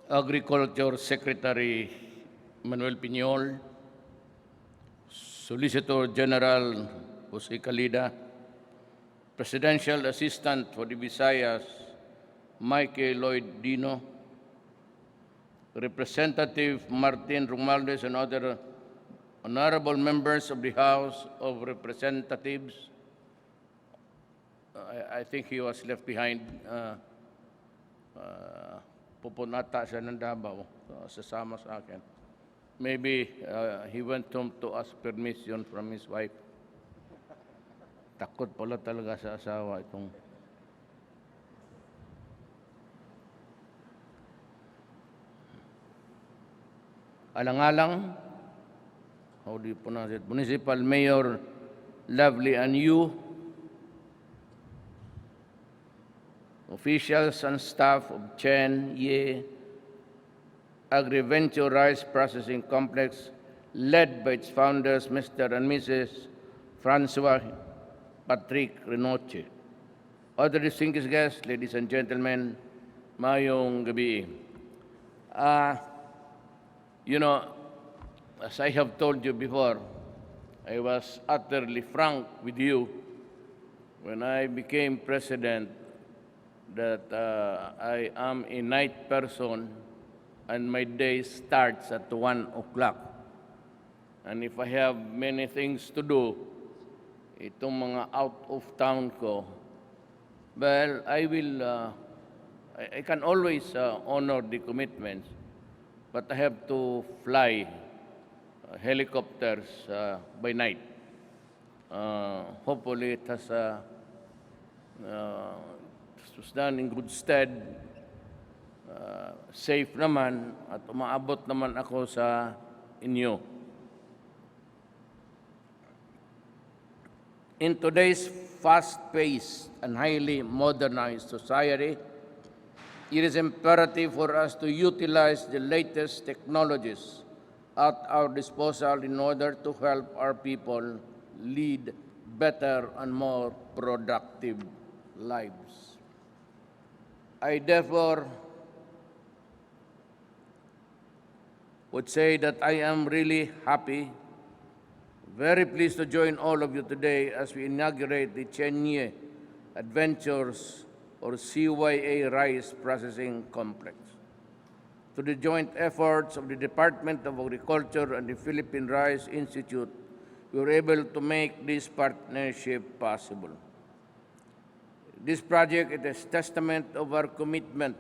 Agriculture Secretary Manuel Piñol, Solicitor General Jose Calida, Presidential Assistant for the Visayas Mikey Lloyd Dino, Representative Martin Romualdez and other honorable members of the House of Representatives. I think he was left behind. Pupunata siya ng Davao, sasama sa akin. Maybe he went home to ask permission from his wife. Takot pala talaga sa asawa itong... Alangalang, how do you pronounce it? Municipal Mayor Lovely and you, officials and staff of Chen, Agventures Rice Processing Complex, led by its founders, Mr. and Mrs. Francois Patrick Renoche. Other distinguished guests, ladies and gentlemen, mayong gabi. You know, as I have told you before, I was utterly frank with you when I became president that I am a night person and my day starts at 1 o'clock. And if I have many things to do, itong mga out of town ko, well, I can always honor the commitments, but I have to fly helicopters by night. Hopefully it has was done in good stead, safe naman, at umaabot naman ako sa inyo. In today's fast-paced and highly modernized society, it is imperative for us to utilize the latest technologies at our disposal in order to help our people lead better and more productive lives. I therefore would say that I am really happy, very pleased to join all of you today as we inaugurate the Chen Agventures or CYA Rice Processing Complex. To the joint efforts of the Department of Agriculture and the Philippine Rice Institute, we were able to make this partnership possible. This project is a testament of our commitment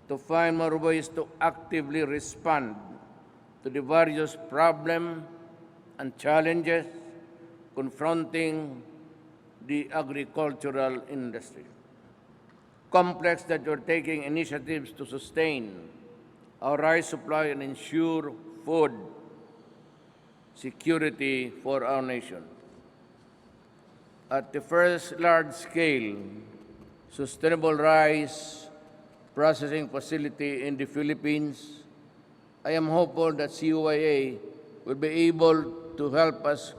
to find more ways to actively respond to the various problems and challenges confronting the agricultural industry. Complex that we're taking initiatives to sustain our rice supply and ensure food security for our nation. At the first large-scale sustainable rice processing facility in the Philippines, I am hopeful that CYA will be able to help us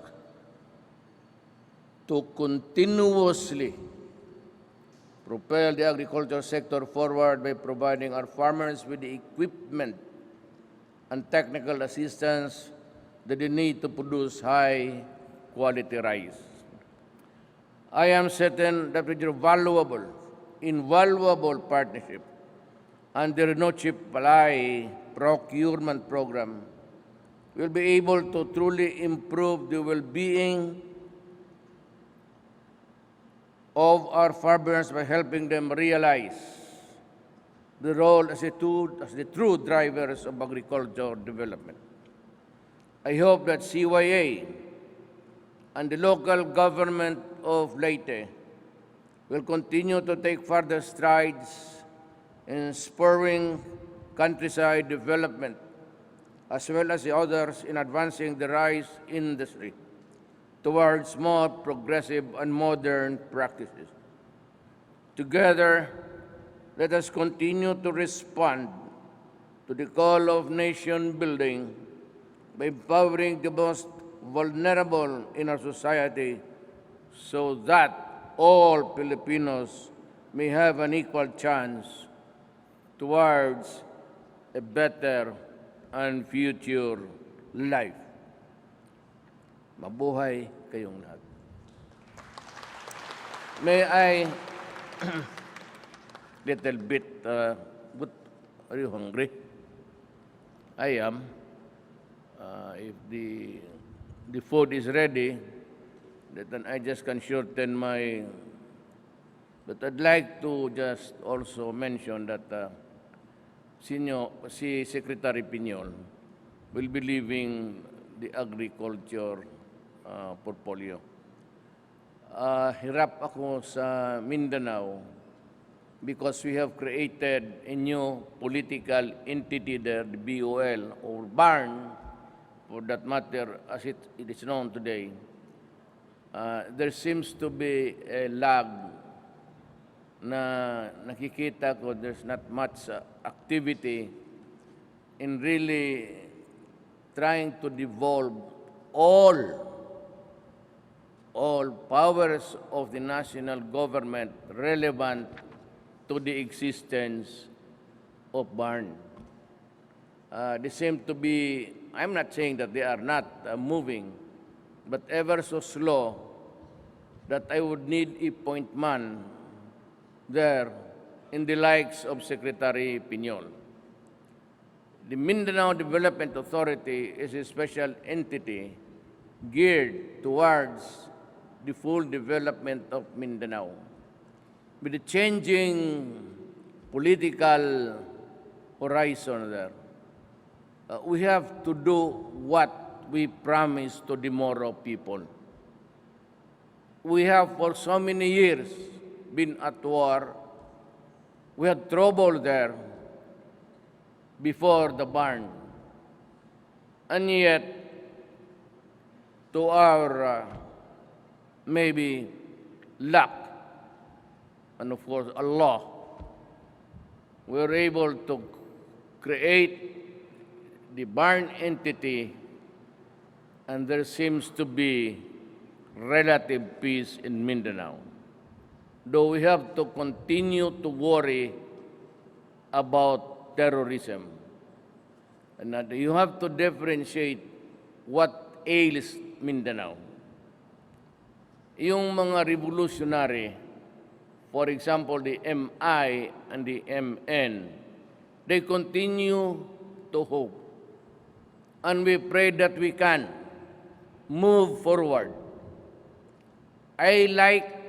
to continuously propel the agriculture sector forward by providing our farmers with the equipment and technical assistance that they need to produce high-quality rice. I am certain that with your valuable, invaluable partnership and the Renoche Palay procurement program, we'll be able to truly improve the well-being of our farmers by helping them realize the role as the true drivers of agricultural development. I hope that CYA and the local government of Leyte will continue to take further strides in spurring countryside development, as well as the others in advancing the rice industry towards more progressive and modern practices. Together, let us continue to respond to the call of nation building by empowering the most vulnerable in our society so that all Filipinos may have an equal chance towards a better and future life. Mabuhay kayong lahat. May I little bit, what, are you hungry? I am. If the food is ready, then I just can shorten my, but I'd like to just also mention that si Secretary Piñol will be leaving the agriculture portfolio. Hirap ako sa Mindanao because we have created a new political entity there, the BOL, or BARN, for that matter, as it is known today. There seems to be a lag na nakikita ko, there's not much activity in really trying to devolve all powers of the national government relevant to the existence of BARN. They seem to be, I'm not saying that they are not moving, but ever so slow, that I would need a point man there in the likes of Secretary Piñol. The Mindanao Development Authority is a special entity geared towards the full development of Mindanao. With the changing political horizon there, we have to do what we promised to the Moro people. We have for so many years been at war. We had trouble there before the BARN. And yet, to our maybe luck, and of course Allah, we were able to create the BARN entity, and there seems to be relative peace in Mindanao. Though we have to continue to worry about terrorism. And that you have to differentiate what ails Mindanao. Yung mga revolutionary, for example, the MI and the MN, they continue to hope. And we pray that we can move forward. I like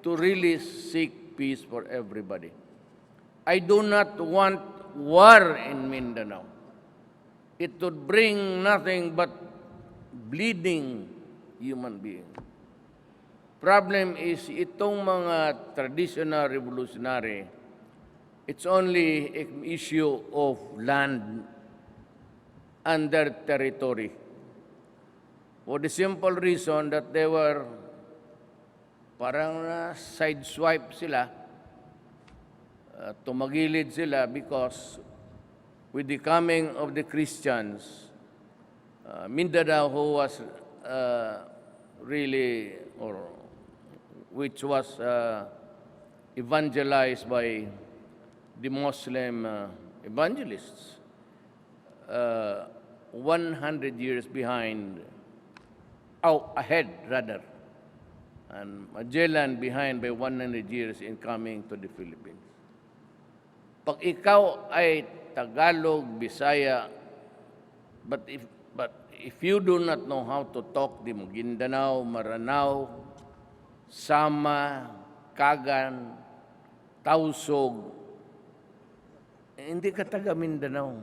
to really seek peace for everybody. I do not want war in Mindanao. It would bring nothing but bleeding human beings. Problem is, itong mga traditional revolutionary, it's only an issue of land and their territory. For the simple reason that they were parang sideswipe sila, tumagilid sila because with the coming of the Christians, Mindanao, who was really, or which was evangelized by the Muslim evangelists, 100 years behind, ahead rather, and Magellan behind by 100 years in coming to the Philippines. Pag ikaw ay Tagalog, Bisaya, but if you do not know how to talk the Maguindanao, Maranao, Sama, Kagan, Tausog, hindi ka taga Mindanao.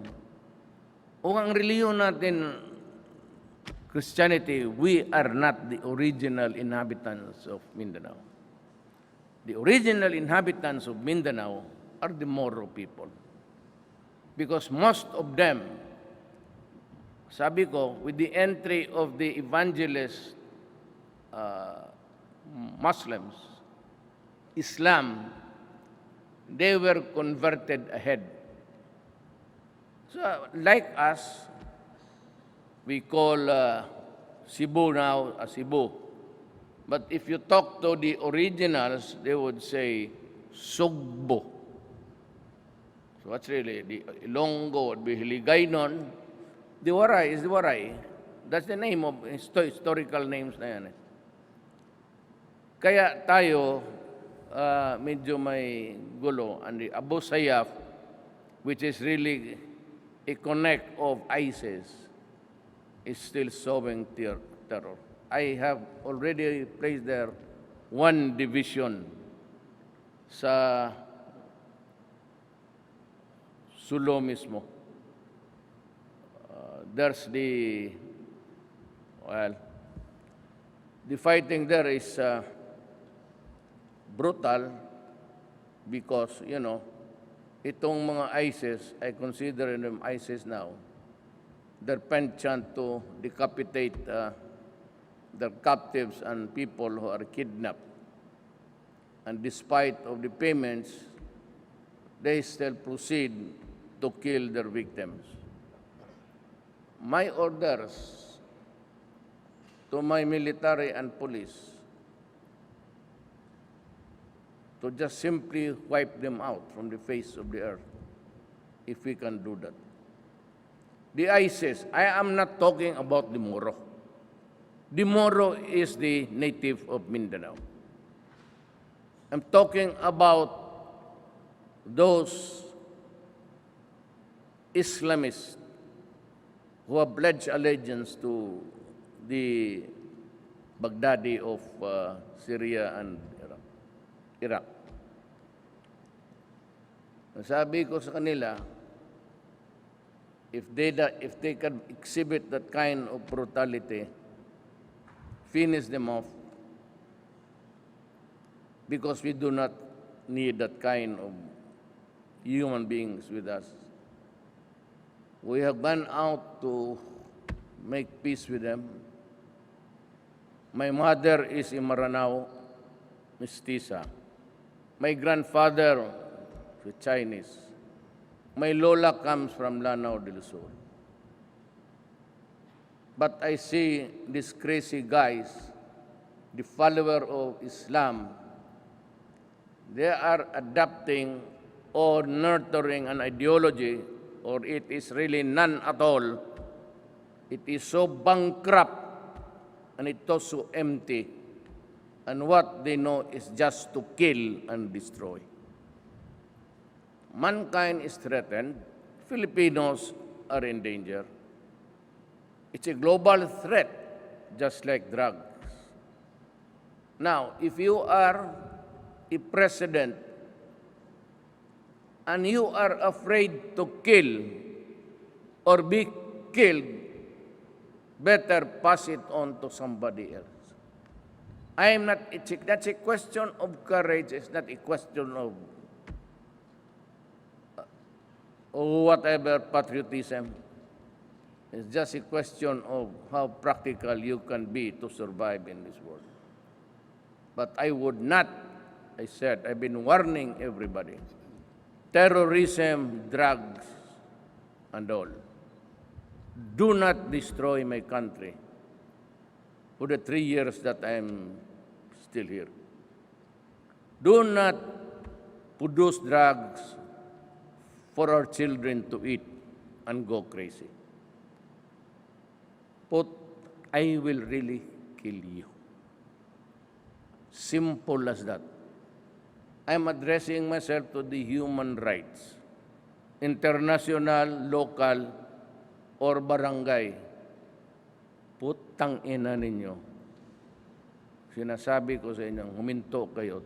O ang reliyon natin, Christianity, we are not the original inhabitants of Mindanao. The original inhabitants of Mindanao are the Moro people. Because most of them, sabi ko, with the entry of the evangelist Muslims, Islam, they were converted ahead. So, like us, we call Cebu now a Cebu. But if you talk to the originals, they would say Sugbo. So what's really the Ilonggo would be Hiligaynon. The Waray is the Waray. That's the name of historical names na yan. Kaya tayo medyo may gulo. And the Abu Sayyaf, which is really a connect of ISIS, is still sowing terror. I have already placed there one division sa Sulo mismo. There's the fighting there is brutal because, itong mga ISIS, I consider them ISIS now, their penchant to decapitate their captives and people who are kidnapped. And despite of the payments, they still proceed to kill their victims. My orders to my military and police to just simply wipe them out from the face of the earth, if we can do that. The ISIS, I am not talking about the Moro. The Moro is the native of Mindanao. I'm talking about those Islamists who have pledged allegiance to the Baghdadi of Syria and Iraq. Sabi ko sa kanila, if they can exhibit that kind of brutality, finish them off, because we do not need that kind of human beings with us. We have gone out to make peace with them. My mother is in Maranao, mestiza. My grandfather is Chinese. My lola comes from Lanao del Sur. But I see these crazy guys, the follower of Islam, they are adapting or nurturing an ideology, or it is really none at all. It is so bankrupt and it is so empty. And what they know is just to kill and destroy. Mankind is threatened. Filipinos are in danger. It's a global threat, just like drugs. Now, if you are a president and you are afraid to kill or be killed, better pass it on to somebody else. That's a question of courage. It's not a question of whatever patriotism. It's just a question of how practical you can be to survive in this world. But I would not, I said, I've been warning everybody. Terrorism, drugs, and all. Do not destroy my country for the 3 years that I am still here. Do not produce drugs for our children to eat and go crazy. But I will really kill you. Simple as that. I'm addressing myself to the human rights, international, local, or barangay. Putang ina ninyo. Sinasabi ko sa inyo, huminto kayo.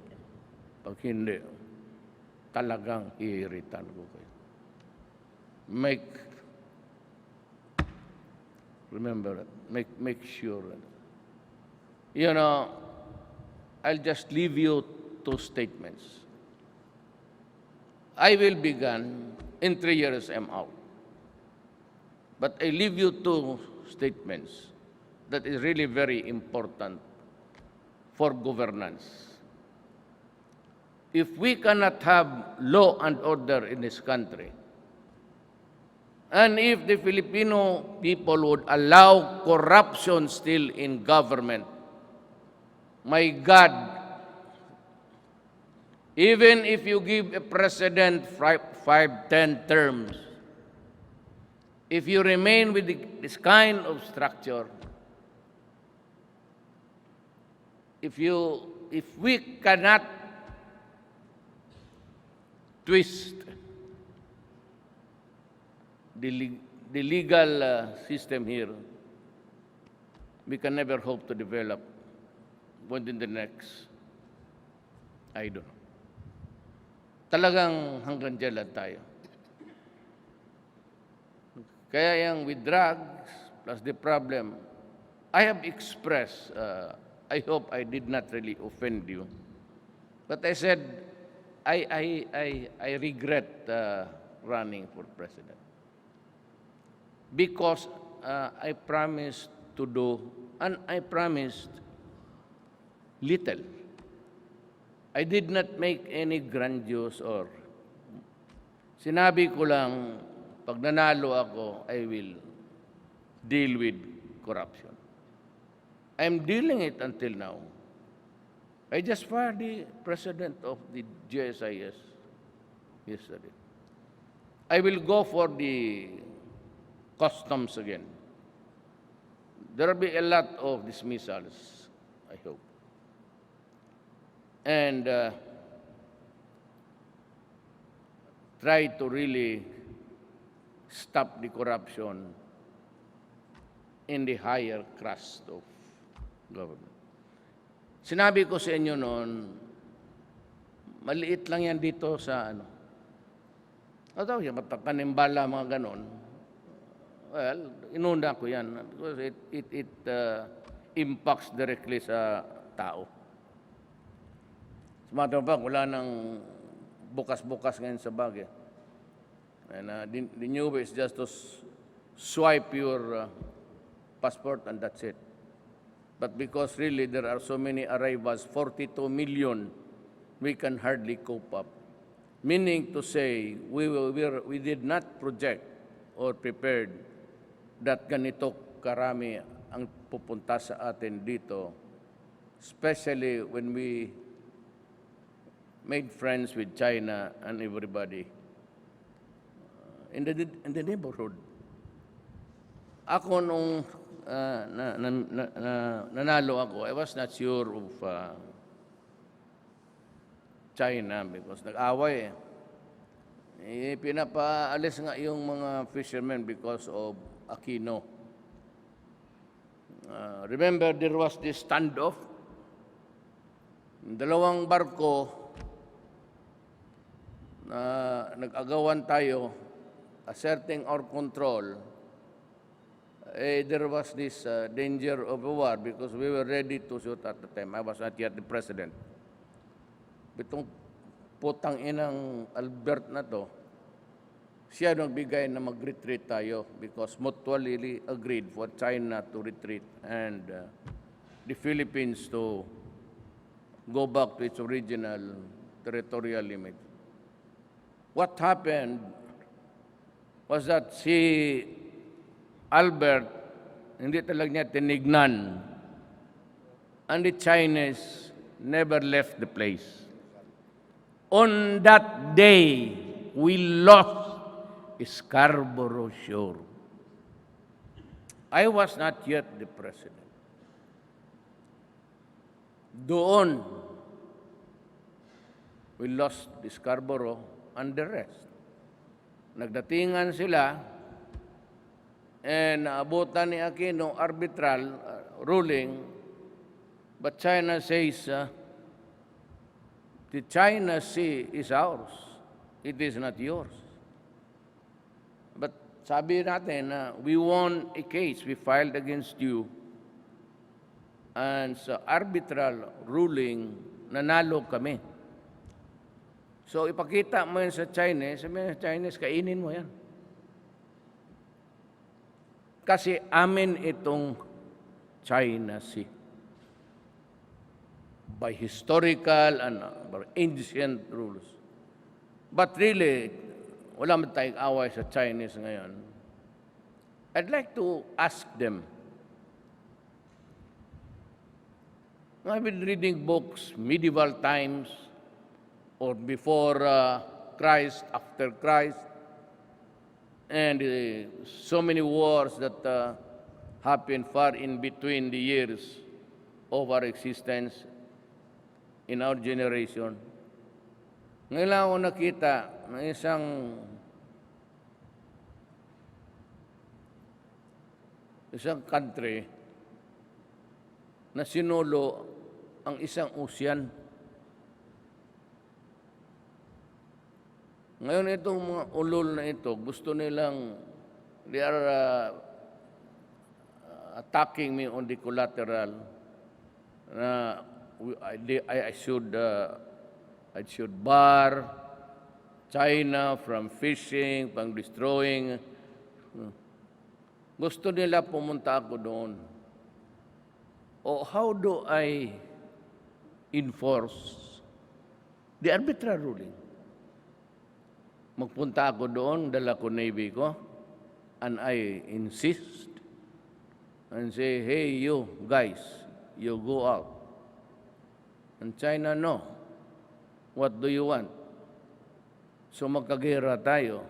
Pag hindi, talagang iiritan ko kayo. Remember that. Make sure. You know, I'll just leave you 2 statements. I will begin, in 3 years I'm out. But I leave you 2 statements that is really very important for governance. If we cannot have law and order in this country, and if the Filipino people would allow corruption still in government, my God, Even if you give a president 10 terms, if you remain with this kind of structure, if we cannot twist the legal system here, we can never hope to develop within the next, I don't know. Talagang hanggang dyan lang tayo. Kaya yung with drugs, plus the problem, I have expressed, I hope I did not really offend you, but I said, I regret running for president. Because I promised to do, and I promised little. I did not make any grandiose or sinabi ko lang, pag nanalo ako, I will deal with corruption. I'm dealing it until now. I just fired the president of the GSIS yesterday. I will go for the customs again. There will be a lot of dismissals, I hope. And try to really stop the corruption in the higher crust of government. Sinabi ko sa inyo noon, maliit lang yan dito sa ano. Ano siya, matatanimbala mga ganon. Well, inunda ko yan because it impacts directly sa tao. Sa matter of fact, wala nang bukas-bukas ngayon sa bagay. And the new way is just to swipe your passport and that's it. But because really there are so many arrivals, 42 million, we can hardly cope up. Meaning to say, we did not project or prepared that ganito karami ang pupunta sa atin dito, especially when we made friends with China and everybody in the neighborhood. Ako nung nanalo ako, I was not sure of China because nag-away eh. Pinapaalis nga yung mga fishermen because of Aquino. Remember, there was this standoff. Dalawang barko na nag-agawan tayo, asserting our control. There was this danger of a war because we were ready to shoot at the time. I was not yet the president. Itong putang inang Albert na to, siya nagbigay na mag-retreat tayo because mutually agreed for China to retreat and the Philippines to go back to its original territorial limit. What happened was that si Albert, hindi talaga niya tinignan, and the Chinese never left the place. On that day, we lost Scarborough Shore. I was not yet the president. Doon, we lost the Scarborough and the rest. Nagdatingan sila, and naabutan ni Aquino arbitral ruling, but China says, the China Sea is ours. It is not yours. But sabi natin na we won a case we filed against you, and sa arbitral ruling, nanalo kami. So ipakita mo yan sa Chinese, sabi sa Chinese, kainin mo yan. Kasi amin itong China Sea. By historical and ancient rules. But really, wala man tayong away sa Chinese ngayon. I'd like to ask them. I've been reading books, medieval times, or before Christ, after Christ, and so many wars that happened far in between the years of our existence in our generation. Ngayon lang ako nakita ng isang country na sinulo ang isang ocean. Ngayon itong mga ulol na ito, gusto nilang, they are attacking me on the collateral na I should bar China from fishing, from destroying. Gusto nila pumunta ako doon. O how do I enforce the arbitrary ruling? Magpunta ako doon, dala ko Navy ko, and I insist and say, hey, you guys, you go out. And China, no. What do you want? So magkagera tayo.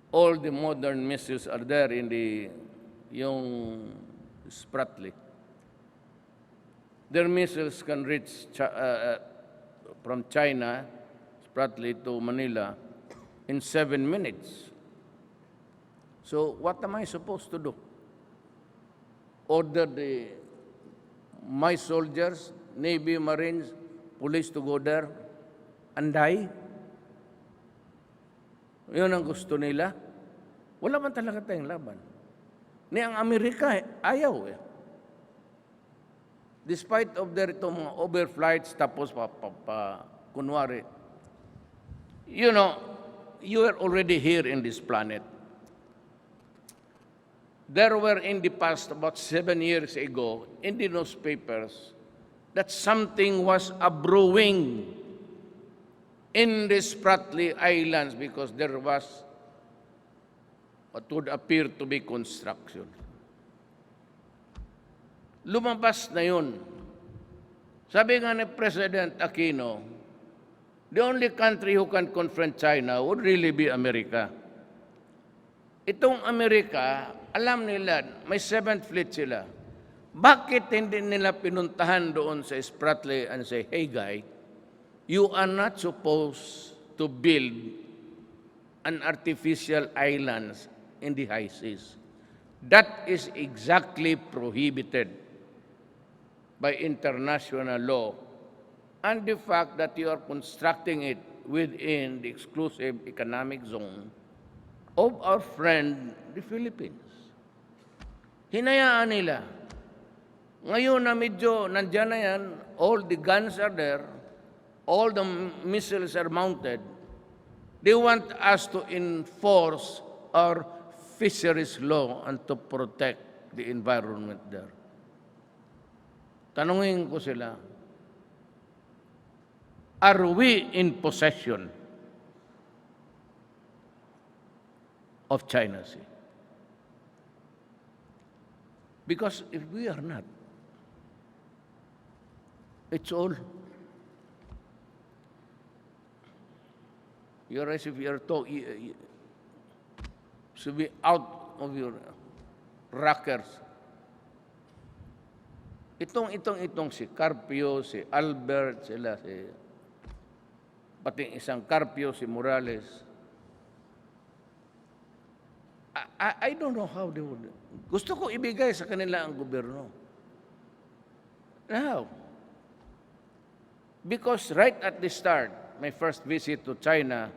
All the modern missiles are there in yung Spratly. Their missiles can reach from China, Spratly to Manila, in 7 minutes. So what am I supposed to do? Order my soldiers, Navy, Marines, police to go there and die? Yun ang gusto nila. Wala man talaga tayong laban. Ni ang Amerika, ayaw eh. Despite of their itong mga overflights, tapos kunwari, you know, you are already here in this planet. There were in the past, about 7 years ago, in the newspapers, that something was brewing in the Spratly Islands because there was what would appear to be construction. Lumabas na yun. Sabi nga ni President Aquino, the only country who can confront China would really be America. Itong Amerika, alam nila, may 7th Fleet sila. Bakit hindi nila pinuntahan doon sa Spratly and say, hey guy, you are not supposed to build an artificial islands in the high seas. That is exactly prohibited by international law, and the fact that you are constructing it within the exclusive economic zone of our friend, the Philippines. Hinayaan nila. Ngayon na medyo nandyan na yan, all the guns are there, all the missiles are mounted, they want us to enforce our fisheries law and to protect the environment there. Tanungin ko sila, are we in possession of China Sea? Because if we are not, it's all. You're as if you're should be out of your rockers. Itong si Carpio, si Albert, pati isang Carpio, si Morales. I don't know how they would. Gusto ko ibigay sa kanila ang gobyerno. Now, because right at the start, my first visit to China,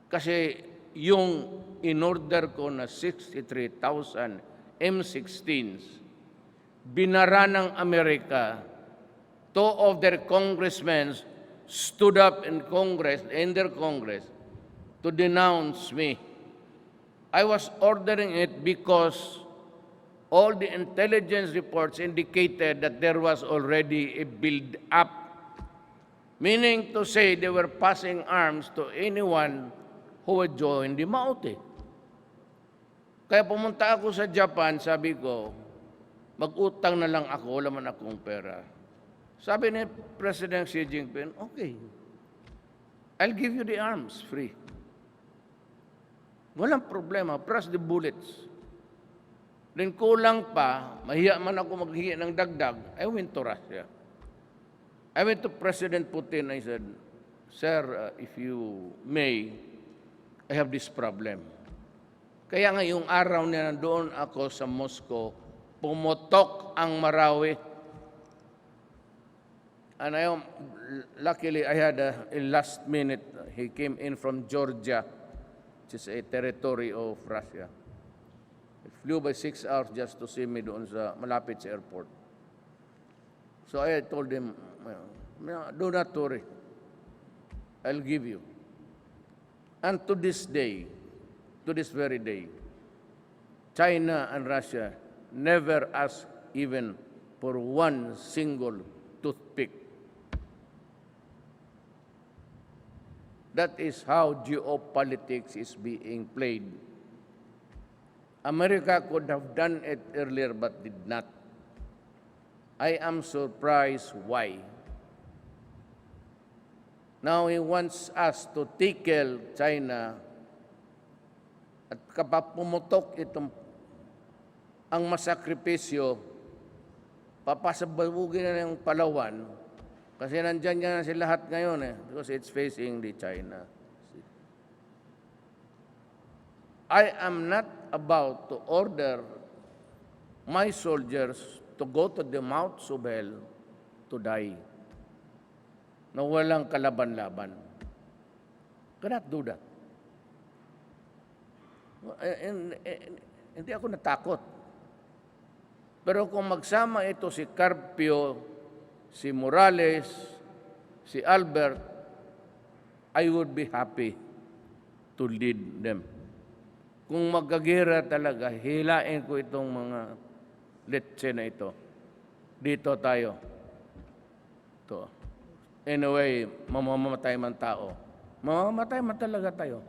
kasi yung in-order ko na 63,000 M16s, binara ng Amerika, 2 of their congressmen stood up in their Congress, to denounce me. I was ordering it because all the intelligence reports indicated that there was already a build-up, meaning to say they were passing arms to anyone who would join the Maute. Kaya pumunta ako sa Japan, sabi ko, mag-utang na lang ako, wala man akong pera. Sabi ni President Xi Jinping, okay, I'll give you the arms free. Walang problema, press the bullets. Then kulang pa, mahiya man ako maghiya ng dagdag, I went to Russia. I went to President Putin, I said, Sir, if you may, I have this problem. Kaya ngayong araw na nandoon ako sa Moscow, pumutok ang Marawi. And luckily, I had a last minute, he came in from Georgia, which is a territory of Russia. He flew by 6 hours just to see me doon sa malapit sa airport. So I told him, do not worry. I'll give you. And to this day, to this very day, China and Russia never asked even for one single toothpick. That is how geopolitics is being played. America could have done it earlier but did not. I am surprised why. Now he wants us to tickle China at kapag pumutok itong ang masakripisyo, papasabugin na yung Palawan kasi nandyan na si lahat ngayon because it's facing the China. I am not about to order my soldiers to go to the mouths of hell to die na walang kalaban-laban. Cannot do that. Hindi ako natakot. Pero kung magsama ito si Carpio, si Morales, si Albert, I would be happy to lead them. Kung magagera talaga, hilain ko itong mga Leyte na ito. Dito tayo. Ito. Anyway, mamamatay man tao. Mamamatay man talaga tayo.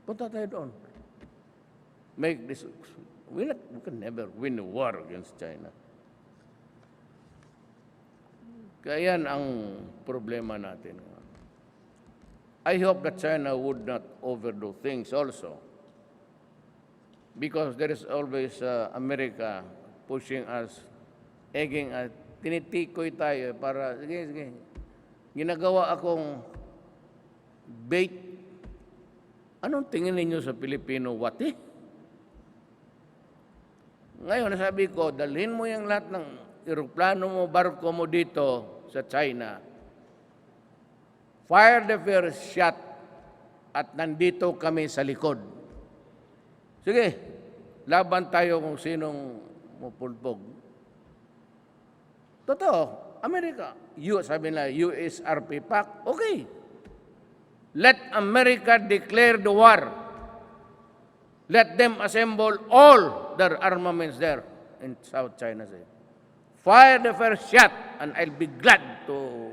Punta tayo doon. Make this. We can never win a war against China. Kaya yan ang problema natin. I hope that China would not overdo things also. Because there is always America pushing us, egging us, tinitikoy tayo para, sige, ginagawa akong bait. Anong tingin ninyo sa Pilipino? Wati? Ngayon, nasabi ko, dalhin mo yung lahat ng eroplano mo, barko mo dito sa China. Fire the first shot at nandito kami sa likod. Sige, laban tayo kung sinong mupulpog. Totoo, Amerika, sabi na USRP Pact, okay. Let America declare the war. Let them assemble all their armaments there in South China Sea. Fire the first shot and I'll be glad to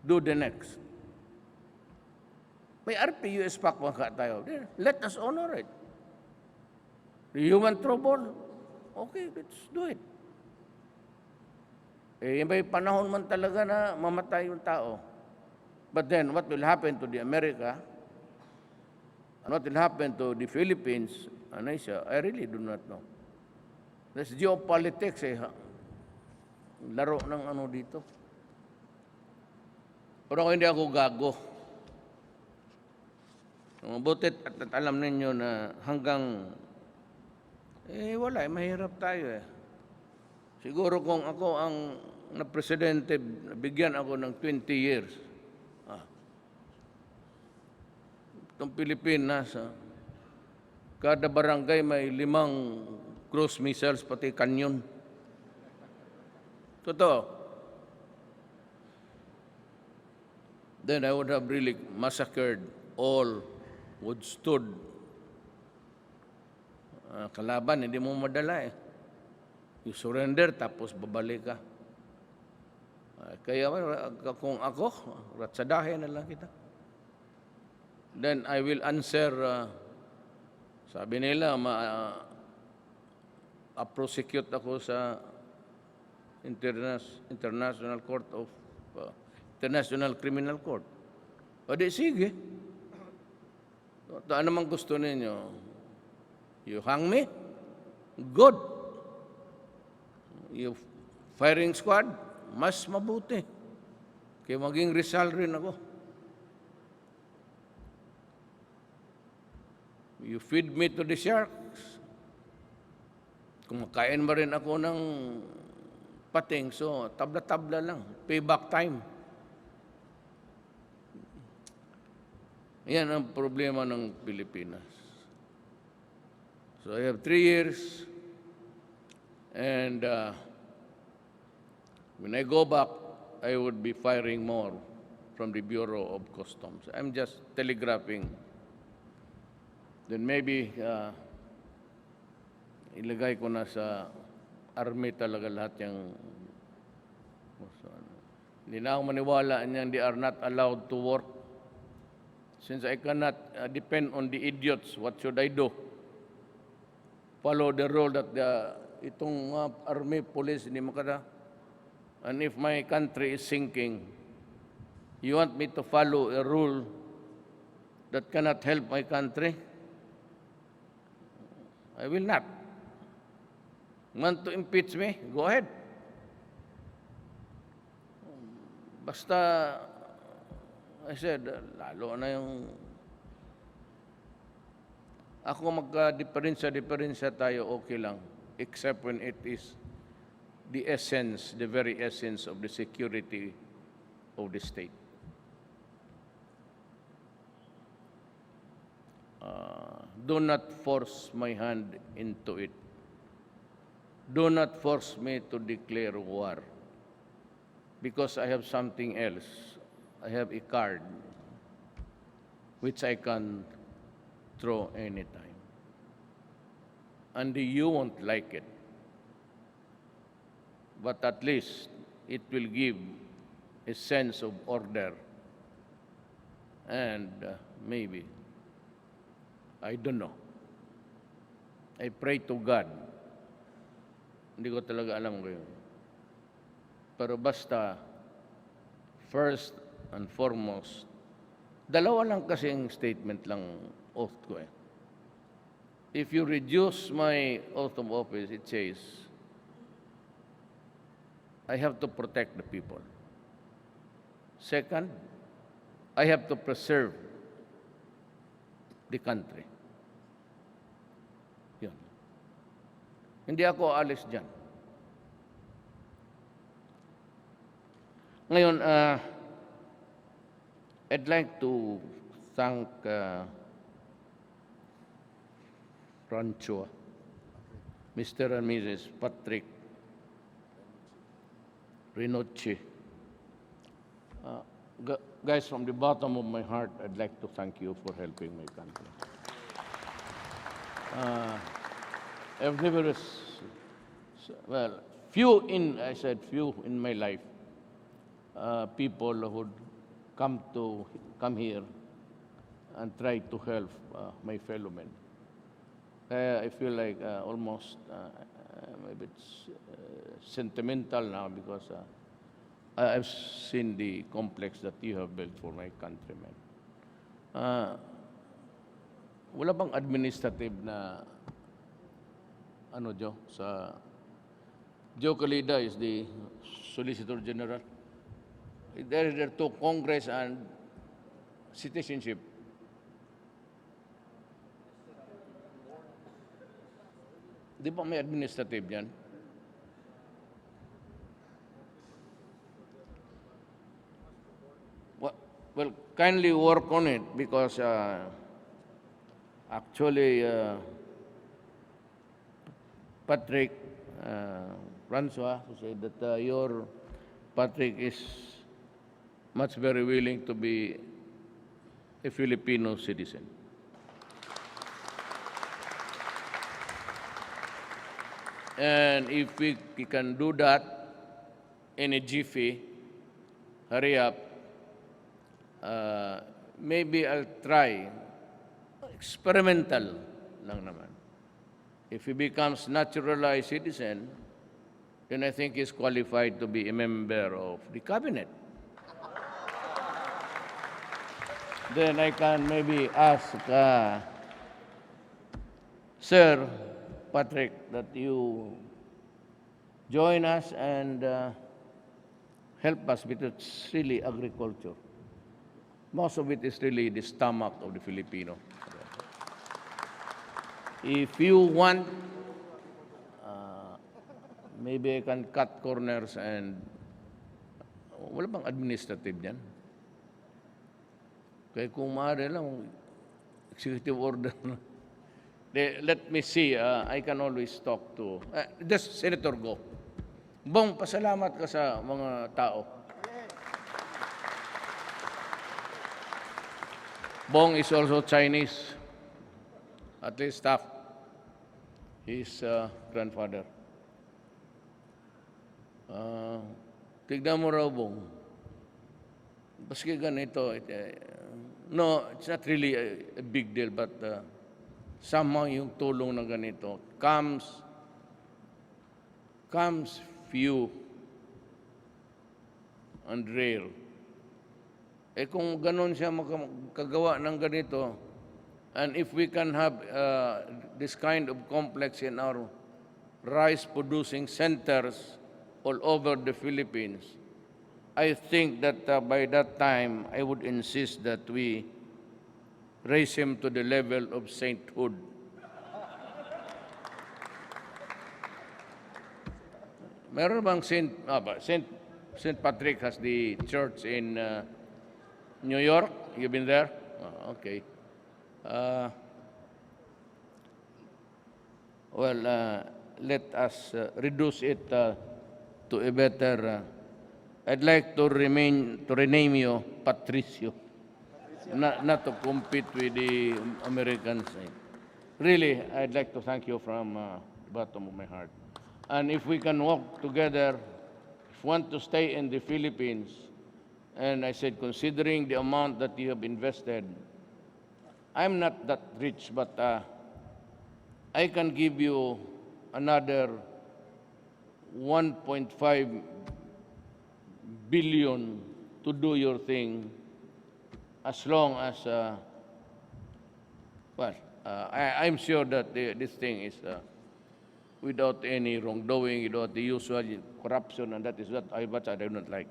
do the next. May RP-US Pact ka tayo. Let us honor it. The human trouble, okay, let's do it. May panahon man talaga na mamatay yung tao. But then, what will happen to the America, and what will happen to the Philippines, and Asia, I really do not know. There's geopolitics laro ng ano dito. Pero ako hindi ako gago. Butit at alam ninyo na hanggang, wala, mahirap tayo Siguro kung ako ang na-presidente, bigyan ako ng 20 years. Itong Pilipinas, kada barangay may 5 cruise missiles, pati kanyon. Totoo. Then I would have really massacred all who stood. Kalaban, hindi mo madala You surrender, tapos babalik ka. Kaya kung ako, ratsadahin na lang kita. Then I will answer, sabi nila, prosecute ako sa International Court of International Criminal Court. O di, sige. Ano naman gusto ninyo? You hang me? Good. You firing squad? Mas mabuti. Kaya maging Rizal rin ako. You feed me to the sharks. Kumakain mo rin ako ng pating, so tabla-tabla lang. Payback time. Yan ang problema ng Pilipinas. So I have 3 years, and when I go back, I would be firing more from the Bureau of Customs. I'm just telegraphing. Then maybe ilagay ko na sa army talaga lahat yung... Hindi na ako maniwala niyan, they are not allowed to work. Since I cannot depend on the idiots, what should I do? Follow the rule that itong army, police, hindi makada. And if my country is sinking, you want me to follow a rule that cannot help my country? I will not. Want to impeach me? Go ahead. Basta, I said, lalo na yung... Ako magka-diferensya tayo, okay lang. Except when it is the essence, the very essence of the security of the state. Do not force my hand into it. Do not force me to declare war. Because I have something else. I have a card which I can throw anytime. And you won't like it. But at least it will give a sense of order. And maybe, I don't know. I pray to God. Hindi ko talaga alam ko yun. Pero basta, first and foremost, dalawa lang kasing statement lang oath ko eh. If you reduce my oath of office, it says, I have to protect the people. Second, I have to preserve the country. Yun. Hindi ako alis dyan. Ngayon, I'd like to thank Rancho, Mr. and Mrs. Patrick Rinocci. Guys, from the bottom of my heart, I'd like to thank you for helping my country. I've never, well, few in my life, people who would come here and try to help my fellow men. I feel like almost maybe it's sentimental now because I've seen the complex that you have built for my countrymen. Wala bang administrative na ano sa Joe Calida is the Solicitor General. There to Congress and citizenship. Di ba may administrative yan? Well, kindly work on it because actually Patrick Francois said that your Patrick is much very willing to be a Filipino citizen. And if we can do that in a jiffy, hurry up, maybe I'll try. Experimental lang naman. If he becomes naturalized citizen, then I think he's qualified to be a member of the cabinet. then I can maybe ask Sir Patrick that you join us and help us because it's really agriculture. Most of it is really the stomach of the Filipino. If you want, maybe I can cut corners and wala bang administrative yan? Kaya kung maaari lang, executive order. Let me see, I can always talk to, just Senator Go. Bong, pasalamat ka sa mga tao. Bong is also Chinese, at least half his grandfather. Tignan mo raw, Bong. Baski ganito, no, it's not really a big deal, but somehow yung tulong na ganito comes few and rare. Eh kung ganon siya makagawa ng ganito, and if we can have this kind of complex in our rice-producing centers all over the Philippines, I think that by that time, I would insist that we raise him to the level of sainthood. Meron bang Saint Patrick has the church in New York? You've been there? Oh, okay. Let us reduce it to a better. I'd like to rename you Patricio, not to compete with the American side. Really, I'd like to thank you from the bottom of my heart. And if we can work together, if you want to stay in the Philippines, and I said, considering the amount that you have invested, I'm not that rich, but I can give you another 1.5 billion to do your thing, as long as, I'm sure that this thing is without any wrongdoing, without the usual corruption, and that is what I do not like.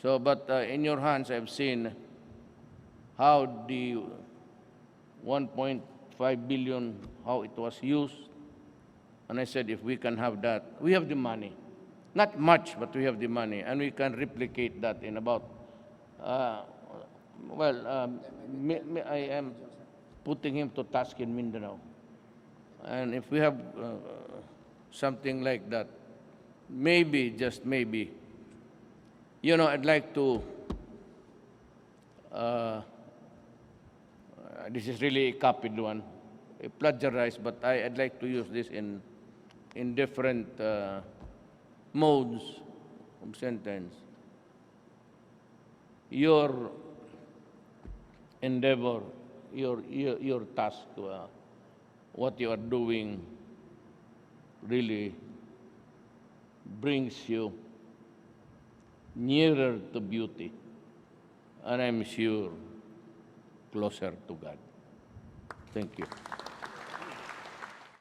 So, but in your hands, I've seen how the 1.5 billion, how it was used. And I said, if we can have that, we have the money. Not much, but we have the money, and we can replicate that in about, I am putting him to task in Mindanao. And if we have something like that, maybe, just maybe, I'd like to, this is really a copied one, a plagiarized, but I'd like to use this in different modes of sentence. Your endeavor, your task, what you are doing really brings you nearer to beauty, and I'm sure closer to God. Thank you.